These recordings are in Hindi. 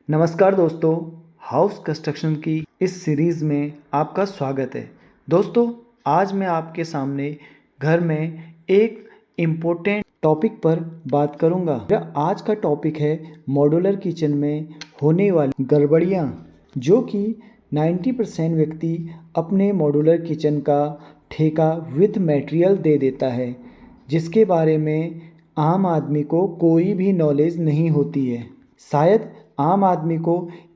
नमस्कार दोस्तों, हाउस कंस्ट्रक्शन की इस सीरीज़ में आपका स्वागत है। दोस्तों, आज मैं आपके सामने घर में एक इम्पोर्टेंट टॉपिक पर बात करूंगा। मेरा आज का टॉपिक है मॉड्यूलर किचन में होने वाली गड़बड़ियां, जो कि 90% व्यक्ति अपने मॉड्यूलर किचन का ठेका विद मटेरियल दे देता है, जिसके बारे में आम आदमी को कोई भी नॉलेज नहीं होती है। शायद आम आदमी को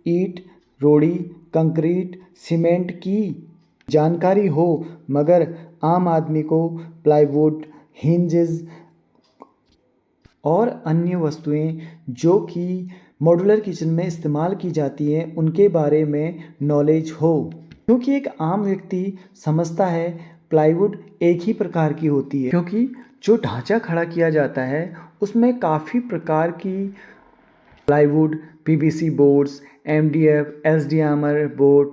ईंट, रोड़ी, कंक्रीट, सीमेंट की जानकारी हो, मगर आम आदमी को प्लाईवुड, हिंजेस और अन्य वस्तुएं जो कि मॉड्यूलर किचन में इस्तेमाल की जाती हैं उनके बारे में नॉलेज हो। क्योंकि एक आम व्यक्ति समझता है प्लाईवुड एक ही प्रकार की होती है, क्योंकि जो ढांचा खड़ा किया जाता है उसमें काफ़ी प्रकार की plywood, PVC boards, MDF, SDMR board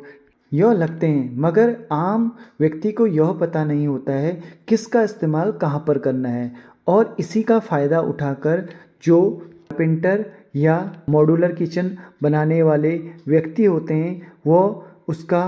यह लगते हैं, मगर आम व्यक्ति को यह पता नहीं होता है किसका इस्तेमाल कहाँ पर करना है। और इसी का फ़ायदा उठाकर जो कारपेंटर या मॉड्यूलर किचन बनाने वाले व्यक्ति होते हैं वो उसका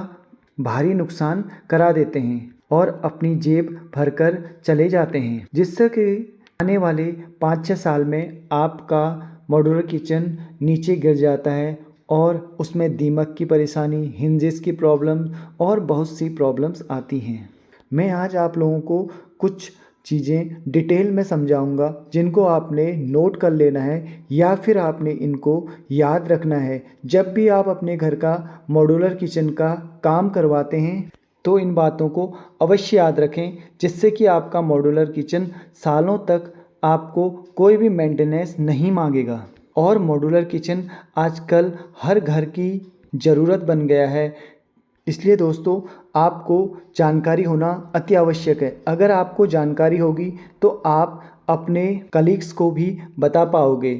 भारी नुकसान करा देते हैं और अपनी जेब भरकर चले जाते हैं, जिससे कि आने वाले 5-6 साल में आपका मॉड्यूलर किचन नीचे गिर जाता है और उसमें दीमक की परेशानी, हिंजेस की प्रॉब्लम और बहुत सी प्रॉब्लम्स आती हैं। मैं आज आप लोगों को कुछ चीज़ें डिटेल में समझाऊंगा, जिनको आपने नोट कर लेना है या फिर आपने इनको याद रखना है। जब भी आप अपने घर का मॉड्यूलर किचन का काम करवाते हैं तो इन बातों को अवश्य याद रखें, जिससे कि आपका मॉड्यूलर किचन सालों तक आपको कोई भी मेंटेनेंस नहीं मांगेगा। और मॉड्यूलर किचन आजकल हर घर की ज़रूरत बन गया है, इसलिए दोस्तों आपको जानकारी होना अति आवश्यक है। अगर आपको जानकारी होगी तो आप अपने कलीग्स को भी बता पाओगे।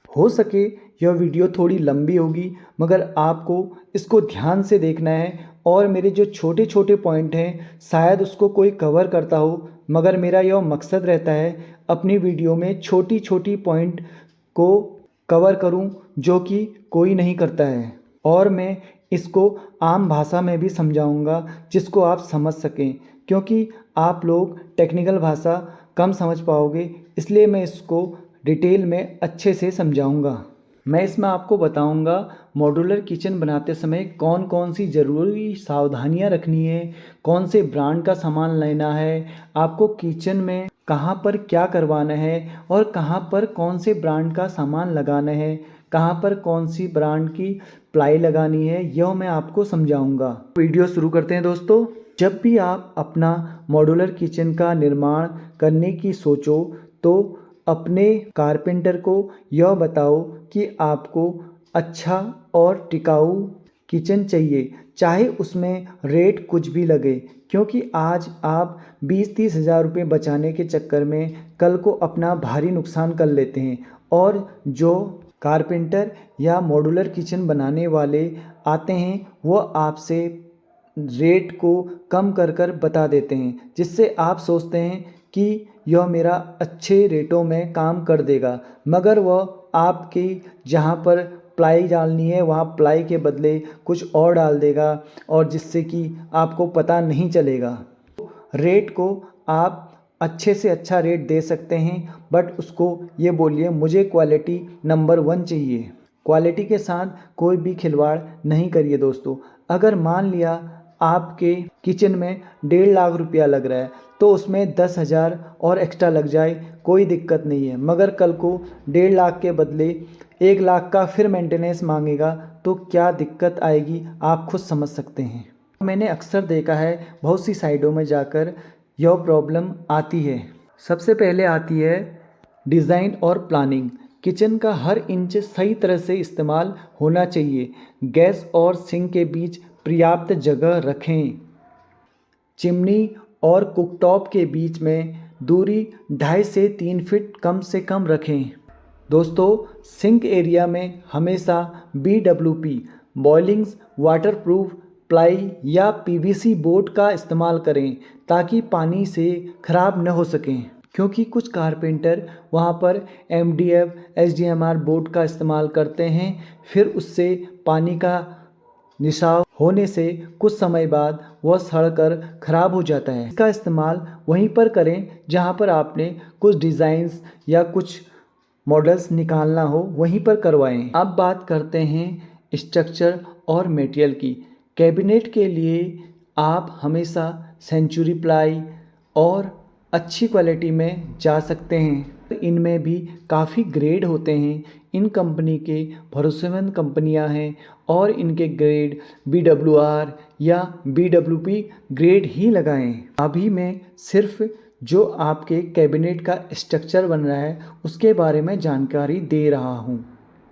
हो सके यह वीडियो थोड़ी लंबी होगी, मगर आपको इसको ध्यान से देखना है और मेरे जो छोटे छोटे पॉइंट हैं शायद उसको कोई कवर करता हो, मगर मेरा यह मकसद रहता है अपनी वीडियो में छोटी छोटी पॉइंट को कवर करूं जो कि कोई नहीं करता है। और मैं इसको आम भाषा में भी समझाऊंगा जिसको आप समझ सकें, क्योंकि आप लोग टेक्निकल भाषा कम समझ पाओगे, इसलिए मैं इसको डिटेल में अच्छे से समझाऊंगा। मैं इसमें आपको बताऊंगा मॉड्यूलर किचन बनाते समय कौन कौन सी ज़रूरी सावधानियां रखनी है, कौन से ब्रांड का सामान लेना है, आपको किचन में कहाँ पर क्या करवाना है और कहाँ पर कौन से ब्रांड का सामान लगाना है, कहाँ पर कौन सी ब्रांड की प्लाई लगानी है, यह मैं आपको समझाऊंगा। वीडियो शुरू करते हैं दोस्तों। जब भी आप अपना मॉड्यूलर किचन का निर्माण करने की सोचो तो अपने कारपेंटर को यह बताओ कि आपको अच्छा और टिकाऊ किचन चाहिए, चाहे उसमें रेट कुछ भी लगे, क्योंकि आज आप 20-30 हज़ार रुपये बचाने के चक्कर में कल को अपना भारी नुकसान कर लेते हैं। और जो कारपेंटर या मॉड्यूलर किचन बनाने वाले आते हैं वो आपसे रेट को कम कर कर बता देते हैं, जिससे आप सोचते हैं कि यह मेरा अच्छे रेटों में काम कर देगा, मगर वह आपकी जहाँ पर प्लाई डालनी है वहाँ प्लाई के बदले कुछ और डाल देगा, और जिससे कि आपको पता नहीं चलेगा। रेट को आप अच्छे से अच्छा रेट दे सकते हैं, बट उसको ये बोलिए मुझे क्वालिटी नंबर 1 चाहिए। क्वालिटी के साथ कोई भी खिलवाड़ नहीं करिए दोस्तों। अगर मान लिया आपके किचन में 1.5 लाख रुपया लग रहा है तो उसमें 10,000 और एक्स्ट्रा लग जाए, कोई दिक्कत नहीं है, मगर कल को 1.5 लाख के बदले 1 लाख का फिर मेंटेनेंस मांगेगा तो क्या दिक्कत आएगी आप खुद समझ सकते हैं। मैंने अक्सर देखा है बहुत सी साइडों में जाकर यह प्रॉब्लम आती है। सबसे पहले आती है डिज़ाइन और प्लानिंग। किचन का हर इंच सही तरह से इस्तेमाल होना चाहिए। गैस और सिंक के बीच पर्याप्त जगह रखें। चिमनी और कुकटॉप के बीच में दूरी 2.5 से 3 फीट कम से कम रखें। दोस्तों, सिंक एरिया में हमेशा BWP बॉइलिंग्स वाटरप्रूफ प्लाई या PVC बोर्ड का इस्तेमाल करें ताकि पानी से खराब न हो सकें, क्योंकि कुछ कारपेंटर वहाँ पर MDF HDMR बोर्ड का इस्तेमाल करते हैं, फिर उससे पानी का निसाव होने से कुछ समय बाद वह सड़कर ख़राब हो जाता है। इसका इस्तेमाल वहीं पर करें जहाँ पर आपने कुछ डिज़ाइंस या कुछ मॉडल्स निकालना हो, वहीं पर करवाएं। अब बात करते हैं स्ट्रक्चर और मटेरियल की। कैबिनेट के लिए आप हमेशा सेंचुरी प्लाई और अच्छी क्वालिटी में जा सकते हैं। इनमें भी काफ़ी ग्रेड होते हैं। इन कंपनी के भरोसेमंद कंपनियां हैं और इनके ग्रेड BWR या BWP ग्रेड ही लगाएं। अभी मैं सिर्फ जो आपके कैबिनेट का स्ट्रक्चर बन रहा है उसके बारे में जानकारी दे रहा हूँ।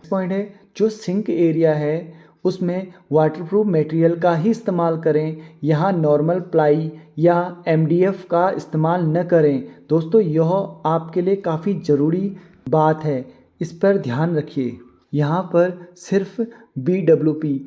पॉइंट है जो सिंक एरिया है उसमें वाटरप्रूफ मटेरियल का ही इस्तेमाल करें। यहाँ नॉर्मल प्लाई या MDF का इस्तेमाल न करें। दोस्तों यह आपके लिए काफ़ी ज़रूरी बात है, इस पर ध्यान रखिए। यहाँ पर सिर्फ BWP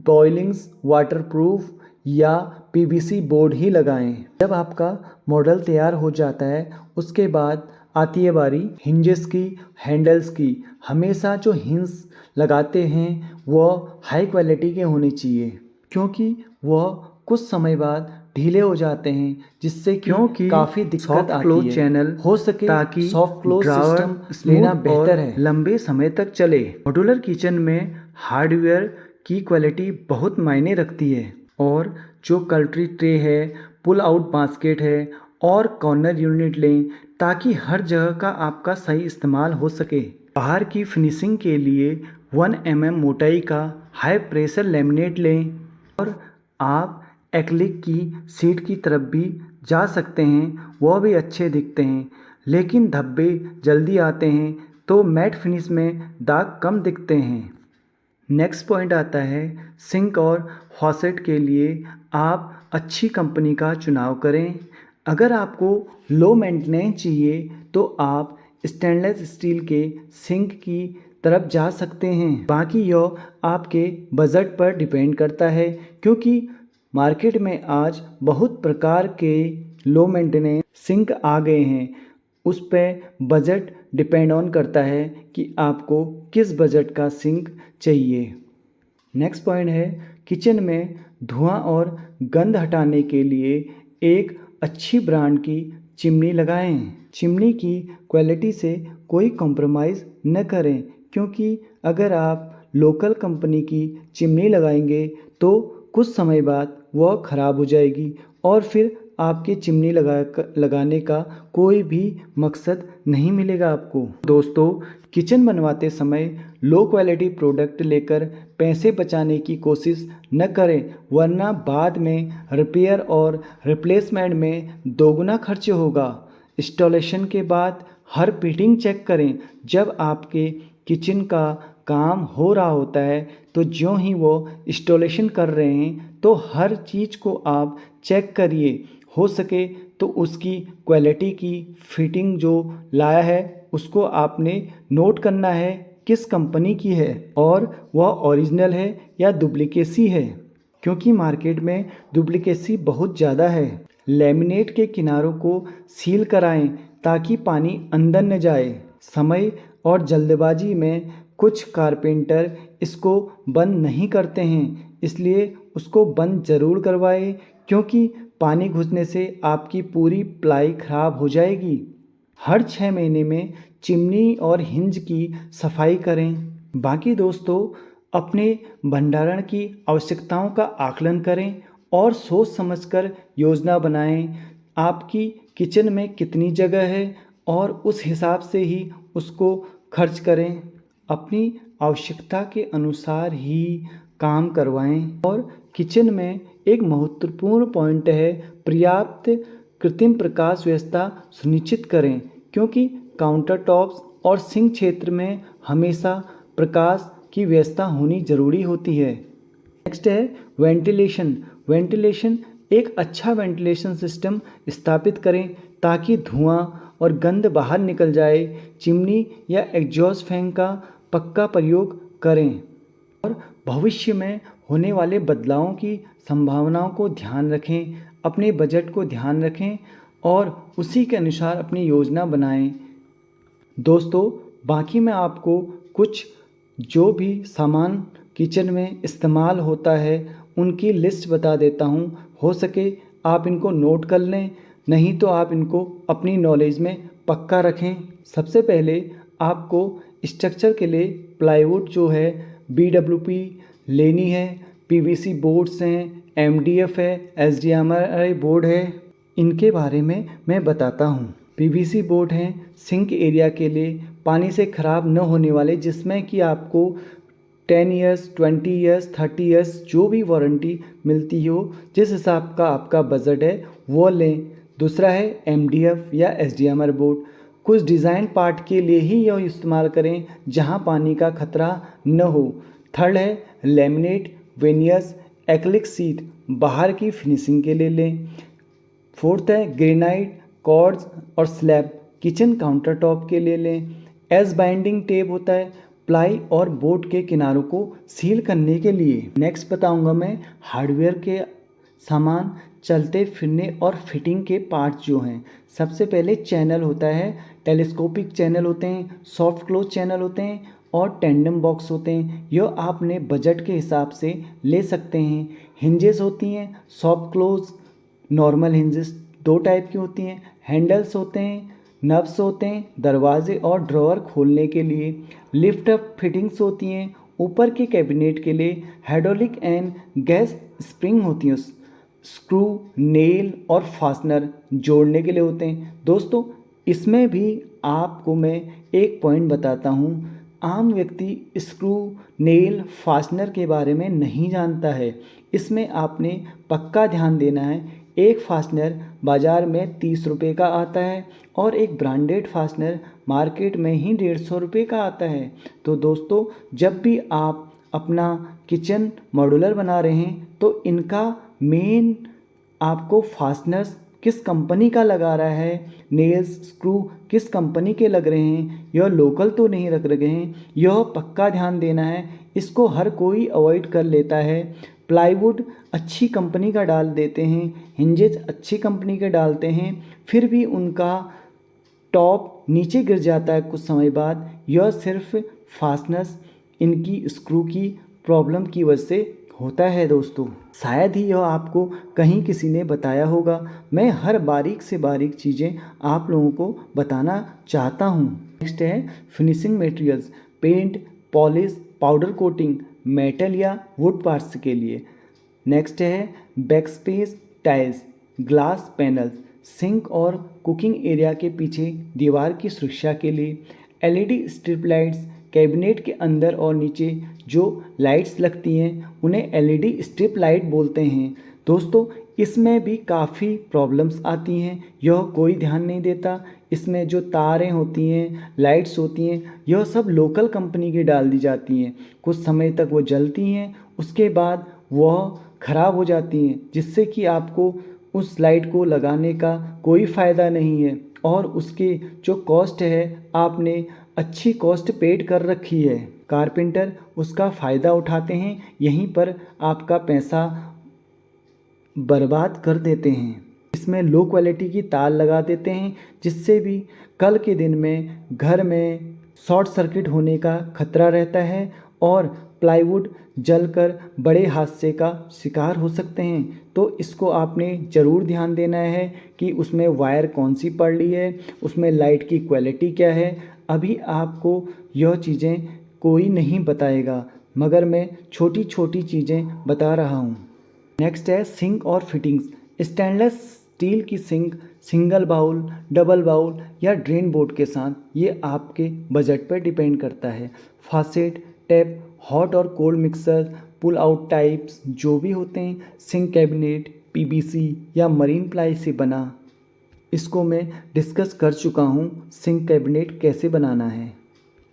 बॉइलिंग्स वाटरप्रूफ या PVC बोर्ड ही लगाएं। जब आपका मॉडल तैयार हो जाता है उसके बाद आती है बारी हिंजेस की, हैंडल्स की। हमेशा जो हिंज लगाते हैं वह हाई क्वालिटी के होने चाहिए, क्योंकि वह कुछ समय बाद ढीले हो जाते हैं, जिससे क्योंकि काफ़ी दिक्कत आती है। चैनल हो सके ताकि सॉफ्ट क्लोज सिस्टम लेना बेहतर है, लंबे समय तक चले। मॉड्यूलर किचन में हार्डवेयर की क्वालिटी बहुत मायने रखती है, और जो कटलरी ट्रे है, पुल आउट बास्केट है और कॉर्नर यूनिट लें ताकि हर जगह का आपका सही इस्तेमाल हो सके। बाहर की फिनिशिंग के लिए 1 mm मोटाई का हाई प्रेशर लेमिनेट लें, और आप एक्रिलिक की शीट की तरफ भी जा सकते हैं, वह भी अच्छे दिखते हैं। लेकिन धब्बे जल्दी आते हैं तो मैट फिनिश में दाग कम दिखते हैं। नेक्स्ट पॉइंट आता है सिंक और फॉसेट के लिए आप अच्छी कंपनी का चुनाव करें। अगर आपको लो मेंटेनेंस चाहिए तो आप स्टेनलेस स्टील के सिंक की तरफ जा सकते हैं। बाकी यह आपके बजट पर डिपेंड करता है, क्योंकि मार्केट में आज बहुत प्रकार के लो मेंटेनेंस सिंक आ गए हैं। उस पर बजट डिपेंड ऑन करता है कि आपको किस बजट का सिंक चाहिए। नेक्स्ट पॉइंट है किचन में धुआं और गंध हटाने के लिए एक अच्छी ब्रांड की चिमनी लगाएं। चिमनी की क्वालिटी से कोई कॉम्प्रोमाइज़ न करें, क्योंकि अगर आप लोकल कंपनी की चिमनी लगाएंगे तो कुछ समय बाद वह ख़राब हो जाएगी और फिर आपके चिमनी लगाने का कोई भी मकसद नहीं मिलेगा आपको। दोस्तों किचन बनवाते समय लो क्वालिटी प्रोडक्ट लेकर पैसे बचाने की कोशिश न करें, वरना बाद में रिपेयर और रिप्लेसमेंट में दोगुना खर्च होगा। इंस्टॉलेशन के बाद हर फिटिंग चेक करें। जब आपके किचन का काम हो रहा होता है तो ज्यों ही वो इंस्टॉलेशन कर रहे हैं तो हर चीज़ को आप चेक करिए। हो सके तो उसकी क्वालिटी की फिटिंग जो लाया है उसको आपने नोट करना है किस कंपनी की है और वह ओरिजिनल है या डुप्लीकेसी है, क्योंकि मार्केट में डुप्लीकेसी बहुत ज़्यादा है। लेमिनेट के किनारों को सील कराएं ताकि पानी अंदर न जाए। समय और जल्दबाजी में कुछ कारपेंटर इसको बंद नहीं करते हैं, इसलिए उसको बंद ज़रूर करवाएं, क्योंकि पानी घुसने से आपकी पूरी प्लाई खराब हो जाएगी। हर 6 महीने में चिमनी और हिंज की सफाई करें। बाकी दोस्तों अपने भंडारण की आवश्यकताओं का आकलन करें और सोच समझकर योजना बनाएं। आपकी किचन में कितनी जगह है और उस हिसाब से ही उसको खर्च करें। अपनी आवश्यकता के अनुसार ही काम करवाएं। और किचन में एक महत्वपूर्ण पॉइंट है पर्याप्त कृत्रिम प्रकाश व्यवस्था सुनिश्चित करें, क्योंकि काउंटर टॉप्स और सिंक क्षेत्र में हमेशा प्रकाश की व्यवस्था होनी ज़रूरी होती है। नेक्स्ट है वेंटिलेशन। वेंटिलेशन एक अच्छा वेंटिलेशन सिस्टम स्थापित करें ताकि धुआं और गंध बाहर निकल जाए। चिमनी या एग्जॉस्ट फैन का पक्का प्रयोग करें और भविष्य में होने वाले बदलावों की संभावनाओं को ध्यान रखें। अपने बजट को ध्यान रखें और उसी के अनुसार अपनी योजना बनाएं। दोस्तों, बाकी मैं आपको कुछ जो भी सामान किचन में इस्तेमाल होता है उनकी लिस्ट बता देता हूँ। हो सके आप इनको नोट कर लें, नहीं तो आप इनको अपनी नॉलेज में पक्का रखें। सबसे पहले आपको स्ट्रक्चर के लिए प्लाईवुड जो है BWP लेनी है, PVC बोर्ड्स हैं, MDF है, HDMI बोर्ड है। इनके बारे में मैं बताता हूँ। PVC बोर्ड हैं सिंक एरिया के लिए, पानी से ख़राब न होने वाले, जिसमें कि आपको 10 ईयर्स, 20 ईयर्स, 30 ईयर्स जो भी वारंटी मिलती हो, जिस हिसाब का आपका बजट है वो लें। दूसरा है MDF या HDMI बोर्ड। कुछ डिज़ाइन पार्ट के लिए ही यह इस्तेमाल करें जहां पानी का खतरा न हो। थर्ड है लेमिनेट, वेनियर्स, एक्रिलिक शीट बाहर की फिनिशिंग के लिए लें। फोर्थ है ग्रेनाइट, कॉर्ड्स और स्लैब किचन काउंटर टॉप के लिए लें। एज बाइंडिंग टेप होता है प्लाई और बोर्ड के किनारों को सील करने के लिए। नेक्स्ट बताऊंगा मैं हार्डवेयर के सामान, चलते फिरने और फिटिंग के पार्ट्स जो हैं। सबसे पहले चैनल होता है, टेलीस्कोपिक चैनल होते हैं, सॉफ्ट क्लोज चैनल होते हैं और टेंडम बॉक्स होते हैं। यह आपने बजट के हिसाब से ले सकते हैं। हिंजेस होती हैं, सॉफ्ट क्लोज, नॉर्मल हिंजेस दो टाइप की होती हैं। हैंडल्स होते हैं, नब्स होते हैं दरवाजे और ड्रॉअर खोलने के लिए। लिफ्ट अप फिटिंग्स होती हैं ऊपर के कैबिनेट के लिए। हाइड्रोलिक एंड गैस स्प्रिंग होती हैं, स्क्रू, नेल और फास्टनर जोड़ने के लिए होते हैं। दोस्तों, इसमें भी आपको मैं एक पॉइंट बताता हूँ। आम व्यक्ति स्क्रू, नेल, फास्टनर के बारे में नहीं जानता है। इसमें आपने पक्का ध्यान देना है। एक फास्टनर बाज़ार में 30 रुपये का आता है और एक ब्रांडेड फास्टनर मार्केट में ही 150 रुपये का आता है। तो दोस्तों, जब भी आप अपना किचन मॉड्यूलर बना रहे हैं तो इनका मेन आपको फास्टनर्स किस कंपनी का लगा रहा है, नेल्स, स्क्रू किस कंपनी के लग रहे हैं, यह लोकल तो नहीं रख रहे हैं, यह पक्का ध्यान देना है। इसको हर कोई अवॉइड कर लेता है। प्लाईवुड अच्छी कंपनी का डाल देते हैं, हिंजेस अच्छी कंपनी के डालते हैं, फिर भी उनका टॉप नीचे गिर जाता है कुछ समय बाद। यह सिर्फ फास्टनर्स, इनकी स्क्रू की प्रॉब्लम की वजह से होता है। दोस्तों, शायद ही यह आपको कहीं किसी ने बताया होगा। मैं हर बारीक से बारीक चीज़ें आप लोगों को बताना चाहता हूँ। नेक्स्ट है finishing materials, paint, polish, powder coating, metal या वुड पार्ट्स के लिए। नेक्स्ट है backspace, tiles, glass panels, sink और कुकिंग एरिया के पीछे दीवार की सुरक्षा के लिए। LED स्ट्रिप लाइट्स, कैबिनेट के अंदर और नीचे जो लाइट्स लगती हैं उन्हें LED स्ट्रिप लाइट बोलते हैं। दोस्तों, इसमें भी काफ़ी प्रॉब्लम्स आती हैं, यह कोई ध्यान नहीं देता। इसमें जो तारें होती हैं, लाइट्स होती हैं, यह सब लोकल कंपनी की डाल दी जाती हैं। कुछ समय तक वो जलती हैं, उसके बाद वह ख़राब हो जाती हैं, जिससे कि आपको उस लाइट को लगाने का कोई फ़ायदा नहीं है और उसके जो कॉस्ट है आपने अच्छी कॉस्ट पेड कर रखी है। कारपेंटर उसका फ़ायदा उठाते हैं, यहीं पर आपका पैसा बर्बाद कर देते हैं। इसमें लो क्वालिटी की तार लगा देते हैं, जिससे भी कल के दिन में घर में शॉर्ट सर्किट होने का खतरा रहता है और प्लाईवुड जलकर बड़े हादसे का शिकार हो सकते हैं। तो इसको आपने ज़रूर ध्यान देना है कि उसमें वायर कौन सी पड़ रही है, उसमें लाइट की क्वालिटी क्या है। अभी आपको यह चीज़ें कोई नहीं बताएगा, मगर मैं छोटी छोटी चीज़ें बता रहा हूँ। नेक्स्ट है सिंक और फिटिंग्स। स्टेनलेस स्टील की sink, single bowl, double bowl या ड्रेन बोर्ड के साथ, ये आपके बजट पर डिपेंड करता है। फासेट, टैप, हॉट और cold mixer, pull out types जो भी होते हैं, सिंक कैबिनेट PVC या मरीन प्लाई से बना, इसको मैं डिस्कस कर चुका हूँ सिंक कैबिनेट कैसे बनाना है।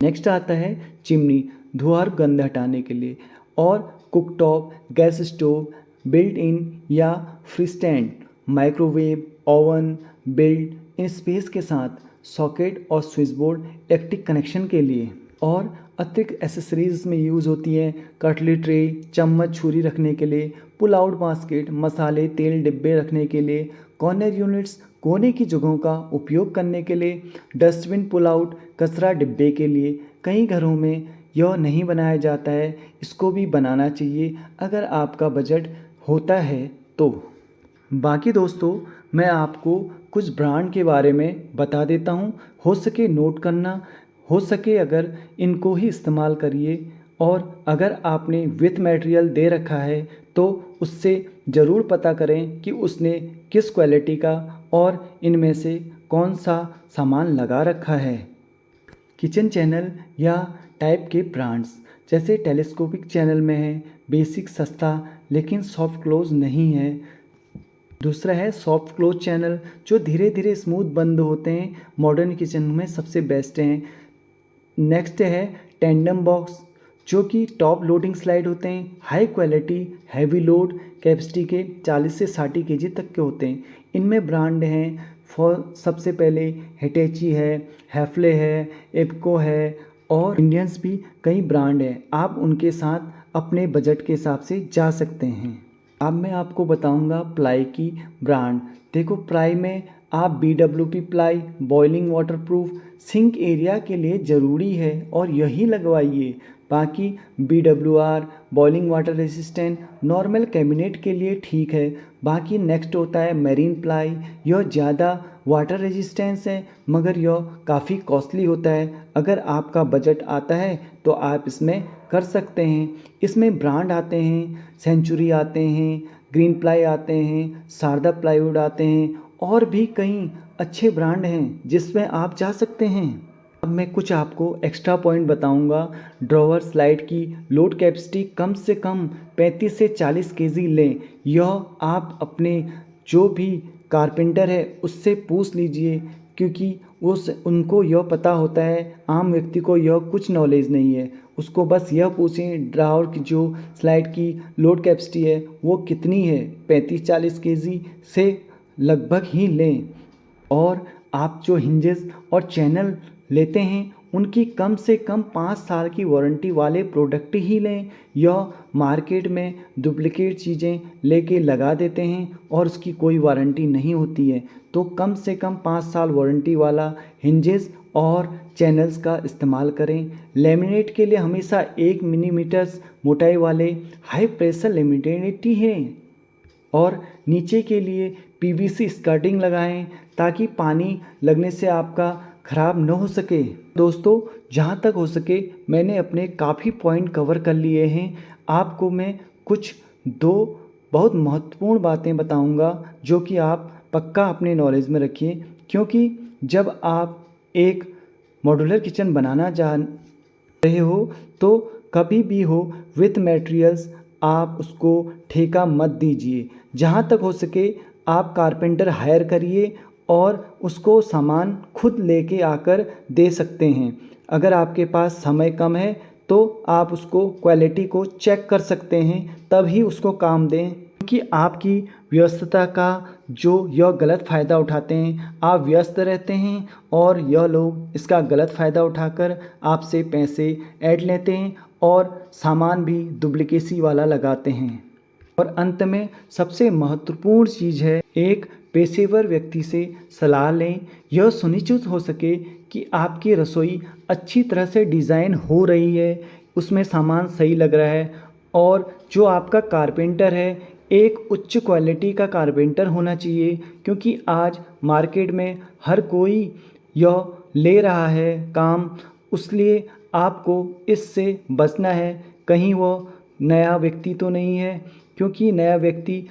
नेक्स्ट आता है चिमनी, धुआं और गंध हटाने के लिए, और cooktop, gas stove, built in या free stand, microwave, oven, built in space के साथ, सॉकेट और स्विच बोर्ड इलेक्ट्रिक कनेक्शन के लिए। और अतिरिक्त एसेसरीज में यूज़ होती हैं कटली ट्रे, चम्मच छुरी रखने के लिए, पुल आउट बास्केट, मसाले तेल डिब्बे रखने के लिए, कॉर्नर यूनिट्स, कोने की जगहों का उपयोग करने के लिए, डस्टबिन पुल आउट, कचरा डिब्बे के लिए। कई घरों में यह नहीं बनाया जाता है, इसको भी बनाना चाहिए अगर आपका बजट होता है तो। बाकी दोस्तों, मैं आपको कुछ ब्रांड के बारे में बता देता हूँ, हो सके नोट करना, हो सके अगर इनको ही इस्तेमाल करिए। और अगर आपने विथ मटेरियल दे रखा है तो उससे ज़रूर पता करें कि उसने किस क्वालिटी का और इनमें से कौन सा सामान लगा रखा है। किचन चैनल या टाइप के ब्रांड्स जैसे टेलीस्कोपिक चैनल में है, बेसिक सस्ता लेकिन सॉफ्ट क्लोज नहीं है। दूसरा है सॉफ्ट क्लोज चैनल जो धीरे धीरे स्मूथ बंद होते हैं, मॉडर्न किचन में सबसे बेस्ट हैं। नेक्स्ट है टेंडम बॉक्स जो कि टॉप लोडिंग स्लाइड होते हैं, high quality, heavy load capacity के 40 से 60 केजी तक के होते हैं। इनमें ब्रांड हैं फॉर सबसे पहले हिटैची है, हैफले है, एप्को है और इंडियंस भी कई ब्रांड हैं। आप उनके साथ अपने बजट के हिसाब से जा सकते हैं। अब मैं आपको बताऊंगा प्लाई की ब्रांड। देखो प्लाई में आप BWP ply boiling waterproof sink area के लिए ज़रूरी है और यही लगवाइए। बाकी BWR boiling water resistant normal cabinet के लिए ठीक है। बाकी नेक्स्ट होता है मेरीन प्लाई, यह ज़्यादा वाटर रेजिस्टेंस है मगर यह काफ़ी कॉस्टली होता है। अगर आपका बजट आता है तो आप इसमें कर सकते हैं। इसमें ब्रांड आते हैं, सेंचुरी आते हैं, ग्रीन प्लाई आते हैं, शारदा प्लाईवुड आते हैं और भी कई अच्छे ब्रांड हैं जिसमें आप जा सकते हैं। अब मैं कुछ आपको एक्स्ट्रा पॉइंट बताऊंगा। ड्रॉवर स्लाइड की लोड कैपेसिटी कम से कम 35 से 40 केजी लें। यह आप अपने जो भी कारपेंटर है उससे पूछ लीजिए क्योंकि उनको यह पता होता है, आम व्यक्ति को यह कुछ नॉलेज नहीं है। उसको बस यह पूछें ड्रावर की जो स्लाइड की लोड कैपेसिटी है वो कितनी है, 35-40 केजी से लगभग ही लें। और आप जो हिंजेस और चैनल लेते हैं उनकी कम से कम 5 साल की वारंटी वाले प्रोडक्ट ही लें। यह मार्केट में डुप्लीकेट चीज़ें लेके लगा देते हैं और उसकी कोई वारंटी नहीं होती है। तो कम से कम 5 साल वारंटी वाला हिंजेस और चैनल्स का इस्तेमाल करें। लेमिनेट के लिए हमेशा 1 मिलीमीटर मोटाई वाले हाई प्रेशर लेमिनेट ही हैं और नीचे के लिए PVC स्कर्टिंग लगाएं ताकि पानी लगने से आपका ख़राब न हो सके। दोस्तों, जहाँ तक हो सके मैंने अपने काफ़ी पॉइंट कवर कर लिए हैं। आपको मैं कुछ 2 बहुत महत्वपूर्ण बातें बताऊंगा जो कि आप पक्का अपने नॉलेज में रखिए क्योंकि जब आप एक मॉड्यूलर किचन बनाना चाह रहे हो तो कभी भी हो विथ मटेरियल्स आप उसको ठेका मत दीजिए। जहाँ तक हो सके आप कारपेंटर हायर करिए और उसको सामान खुद लेके आकर दे सकते हैं। अगर आपके पास समय कम है तो आप उसको क्वालिटी को चेक कर सकते हैं तभी उसको काम दें क्योंकि आपकी व्यस्तता का जो यह गलत फ़ायदा उठाते हैं। आप व्यस्त रहते हैं और यह लोग इसका गलत फ़ायदा उठाकर आपसे पैसे ऐड लेते हैं और सामान भी डुप्लीकेसी वाला लगाते हैं। और अंत में सबसे महत्वपूर्ण चीज़ है एक पेशेवर व्यक्ति से सलाह लें। यह सुनिश्चित हो सके कि आपकी रसोई अच्छी तरह से डिज़ाइन हो रही है, उसमें सामान सही लग रहा है और जो आपका कारपेंटर है एक उच्च क्वालिटी का कारपेंटर होना चाहिए क्योंकि आज मार्केट में हर कोई यह ले रहा है काम, इसलिए आपको इससे बचना है। कहीं वो नया व्यक्ति तो नहीं है क्योंकि नया व्यक्ति